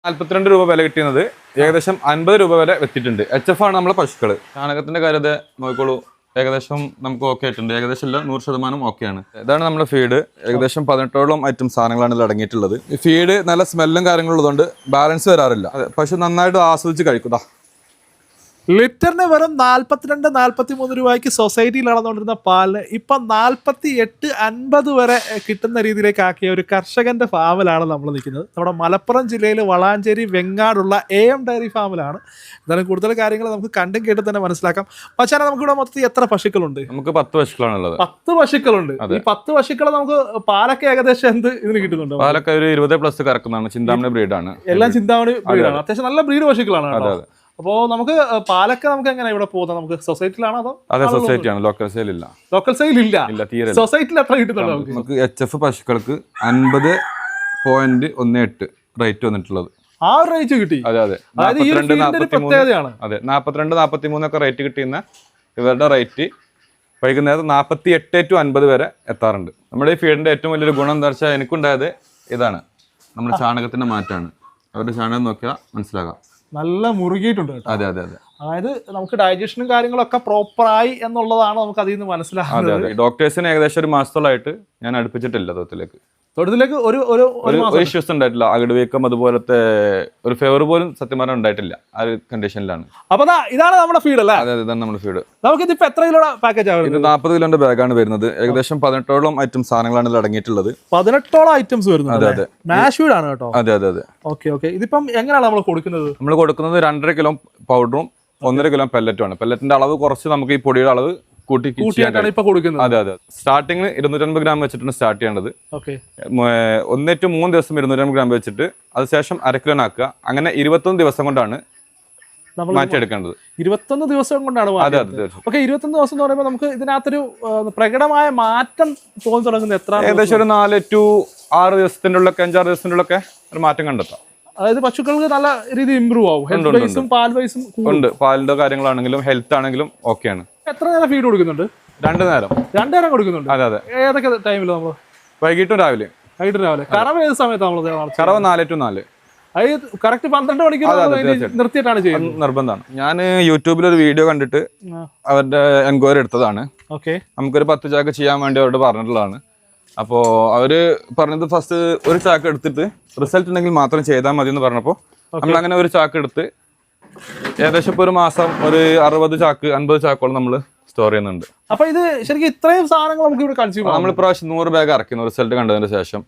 42 രൂപ വില കിട്ടിയത് ഏകദേശം 50 രൂപ വില വെച്ചിട്ടുണ്ട്. HF ആണ് നമ്മളെ പശുക്കള്. ചാണകത്തിന്റെ കാര്യത നോക്കോളൂ, ഏകദേശം നമുക്ക് ഓക്കെ ആയിട്ടുണ്ട്. ഏകദേശം എല്ലാം 100% ഓക്കെയാണ്. ഇതാണ് നമ്മുടെ ഫീഡ്. ഏകദേശം 18ഓളം ഐറ്റം സാധനങ്ങളാണ് ഇതിൽ അടങ്ങിയിട്ടുള്ളത്. ഈ ഫീഡ് നല്ല സ്മെല്ലും കാര്യങ്ങളും ഉള്ളതുകൊണ്ട് ബാലൻസ് വരാറില്ല. പശു നന്നായിട്ട് ആസ്വദിച്ച് കഴിക്കുക. ലിറ്ററിന് വെറും 42-43 രൂപയ്ക്ക് സൊസൈറ്റിയിൽ നടന്നുകൊണ്ടിരുന്ന പാലിന് ഇപ്പം 48-50 വരെ കിട്ടുന്ന രീതിയിലേക്ക് ആക്കിയ ഒരു കർഷകന്റെ ഫാമിലാണ് നമ്മൾ നിൽക്കുന്നത്. നമ്മുടെ മലപ്പുറം ജില്ലയിൽ വളാഞ്ചേരി വെങ്ങാടുള്ള AM ഡയറി ഫാമിലാണ്. എന്നാലും കൂടുതൽ കാര്യങ്ങൾ നമുക്ക് കണ്ടും കേട്ട് തന്നെ മനസ്സിലാക്കാം. പക്ഷേ നമുക്കിവിടെ മൊത്തത്തിൽ എത്ര പശുക്കളുണ്ട്? നമുക്ക് 10 പശുക്കളാണുള്ളത്. 10 പശുക്കളുണ്ട്. ഈ 10 പശുക്കളെ നമുക്ക് പാലൊക്കെ ഏകദേശം എന്ത് ഇതിന് കിട്ടുന്നുണ്ട്? പാലൊക്കെ ഒരു 20+ കറക്കുന്നതാണ്. ചിന്താമണി ബ്രീഡാണ്. എല്ലാം ചിന്താമണി ബ്രീഡാണ്. അത്യാവശ്യം നല്ല ബ്രീഡ് പശുക്കളാണ്. അപ്പോൾ നമുക്ക് പാലൊക്കെ നമുക്ക് എങ്ങനെ ഇവിടെ പോകുന്നത്? നമുക്ക് സൊസൈറ്റിയിലാണോ അതോ? അതെ, സൊസൈറ്റിയാണ്. ലോക്കൽ സെയിൽ ഇല്ല. ലോക്കൽ സെയിൽ ഇല്ല. സൊസൈറ്റിയിൽ എത്ര കിട്ടുന്നുണ്ടോ? നമുക്ക് HF പശുക്കൾക്ക് 50.18 റേറ്റ് വന്നിട്ടുള്ളത്. ആ റേറ്റ് കിട്ടി. അതെ അതെ, 42-43 ഒക്കെ റേറ്റ് കിട്ടിയുന്ന ഇവരുടെ റേറ്റ് വൈകുന്നേരം 48-50 വരെ എത്താറുണ്ട്. നമ്മുടെ ഈ ഫീഡിന്റെ ഏറ്റവും വലിയൊരു ഗുണം എന്താ വെച്ചാൽ എനിക്കുണ്ടായത് ഇതാണ്, നമ്മുടെ ചാണകത്തിന്റെ മാറ്റാണ്. അവരുടെ ചാണകം നോക്കിയാൽ മനസ്സിലാകാം, നല്ല മുറുകിയിട്ടുണ്ട്. അതെ അതെ അതെ, അതായത് നമുക്ക് ഡൈജഷനും കാര്യങ്ങളൊക്കെ പ്രോപ്പറായി എന്നുള്ളതാണ് നമുക്ക് അതിൽ നിന്ന് മനസ്സിലാക്കുന്നത്. ഡോക്ടേഴ്സിന് ഏകദേശം ഒരു മാസത്തോളമായിട്ട് ഞാൻ അടുപ്പിച്ചിട്ടില്ല തൊഴുത്തിലേക്ക് ഒരു ഇഷ്യൂസ് ഉണ്ടായിട്ടില്ല. അകിടുവീക്കം അതുപോലത്തെ ഒരു ഫേവർ പോലും സത്യം പറഞ്ഞാൽ ഉണ്ടായിട്ടില്ല. ആ ഒരു കണ്ടീഷനിലാണ്. അപ്പൊ ഇതാണ് നമ്മുടെ ഫീഡ് അല്ലേ? അതെ, ഇതാണ് നമ്മുടെ ഫീഡ്. നമുക്ക് ഇതിപ്പോ എത്ര കിലോ പാക്കേജ് ആണ്? ഇത് 40 കിലോന്റെ ബാഗാണ് വരുന്നത്. ഏകദേശം 18ഓളം ഐറ്റം സാധനങ്ങളാണ് ഇതിൽ അടങ്ങിയിട്ടുള്ളത്. 18ഓളം ഐറ്റംസ് വരുന്നത്. അതെ അതെ, മാഷ് ഫീഡ് ആണ് കേട്ടോ. അതെ അതെ അതെ. ഓക്കെ. ഇതിപ്പം എങ്ങനെയാണ് നമ്മൾ കൊടുക്കുന്നത്? നമ്മൾ കൊടുക്കുന്നത് 2.5 കിലോ പൗഡറും 1.5 കിലോ പെല്ലറ്റും ആണ്. പെല്ലറ്റിന്റെ അളവ് കുറച്ച് നമുക്ക് ഈ പൊടിയുടെ അളവ് കൂട്ടിയാണ് ഇപ്പൊ കൊടുക്കുന്നത്. അതെ അതെ. സ്റ്റാർട്ടിങ് 250 ഗ്രാം വെച്ചിട്ടാണ് സ്റ്റാർട്ട് ചെയ്യേണ്ടത്. 1-3 ദിവസം 250 ഗ്രാം വെച്ചിട്ട് അതിനുശേഷം 1/2 കിലോ ആക്കുക. അങ്ങനെ 21 ദിവസം കൊണ്ടാണ് മാറ്റിയെടുക്കേണ്ടത്. 21 ദിവസം കൊണ്ടാണ്. അതെ അതെ. ഓക്കെ, 21 ദിവസം എന്ന് പറയുമ്പോൾ നമുക്ക് ഇതിനകത്തൊരു പ്രകടമായ മാറ്റം തോന്നി തുടങ്ങുന്നത് എത്ര? ഏകദേശം ഒരു 4 to 6 ദിവസത്തിന്റെ ഉള്ളൊക്കെ 5-6 ദിവസത്തിന്റെ ഉള്ളൊക്കെ ഒരു മാറ്റം കണ്ടെത്താം. അതായത് പശുക്കൾക്ക് നല്ല രീതിയിൽ ഇമ്പ്രൂവ് ആവും. ഹെൽത്ത് ബേസും പാൽ ബേസും ഉണ്ട്. പാലിന്റെ കാര്യങ്ങളാണെങ്കിലും ഹെൽത്ത് ആണെങ്കിലും ഓക്കെയാണ്. എത്ര നേരം ഫീഡ് കൊടുക്കുന്നുണ്ട്? 2 നേരം. 2 നേരം കൊടുക്കുന്നുണ്ട്. അതെ അതെ. ഏതൊക്കെ ടൈമിൽ നമ്മൾ? വൈകിട്ടും രാവിലെ. കറവ ഏത് സമയത്ത് നമ്മൾ? കറവ 4 to 4. അത് കറക്റ്റ് 12 മണിക്ക് നിർത്തിയിട്ടാണ് ചെയ്യുന്നത്. നിർബന്ധമാണ്. ഞാൻ യൂട്യൂബിൽ ഒരു വീഡിയോ കണ്ടിട്ട് അവരുടെ എൻക്വയറി എടുത്തതാണ്. നമുക്കൊരു 10 ചാക്ക് ചെയ്യാൻ വേണ്ടി അവരോട് പറഞ്ഞിട്ടുള്ളതാണ്. അപ്പോൾ അവര് പറഞ്ഞത് ഫസ്റ്റ് ഒരു ചാക്ക് എടുത്തിട്ട് റിസൾട്ട് ഉണ്ടെങ്കിൽ മാത്രം ചെയ്താൽ മതി എന്ന് പറഞ്ഞപ്പോൾ നമ്മൾ അങ്ങനെ ഒരു ചാക്ക് എടുത്ത് ഏകദേശം ഇപ്പോൾ ഒരു മാസം ഒരു 60 ചാക്ക് 50 ചാക്കോളം നമ്മൾ സ്റ്റോർ ചെയ്യുന്നുണ്ട്. അപ്പൊ ഇത് ശരിക്കും ഇത്രയും സാധനങ്ങൾ നമുക്ക് ഇവിടെ കൺസ്യൂം നമ്മൾ ഇപ്രാവശ്യം 100 ബാഗ് ഇറക്കുന്നു റിസൾട്ട് കണ്ടതിന് ശേഷം.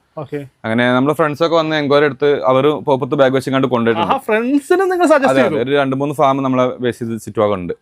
അങ്ങനെ നമ്മുടെ ഫ്രണ്ട്സ് ഒക്കെ വന്ന് എൻക്വയറി എടുത്ത് അവർ 40 ബാഗ് വെച്ച് കണ്ട് കൊണ്ടുപോയിട്ടുണ്ട്. ഫ്രണ്ട്സിന് നിങ്ങൾ സജസ്റ്റ് ചെയ്തു? ഒരു 2-3 ഫാം നമ്മളെ ബേസ് ചെയ്ത് ചുറ്റുപാടുണ്ട്.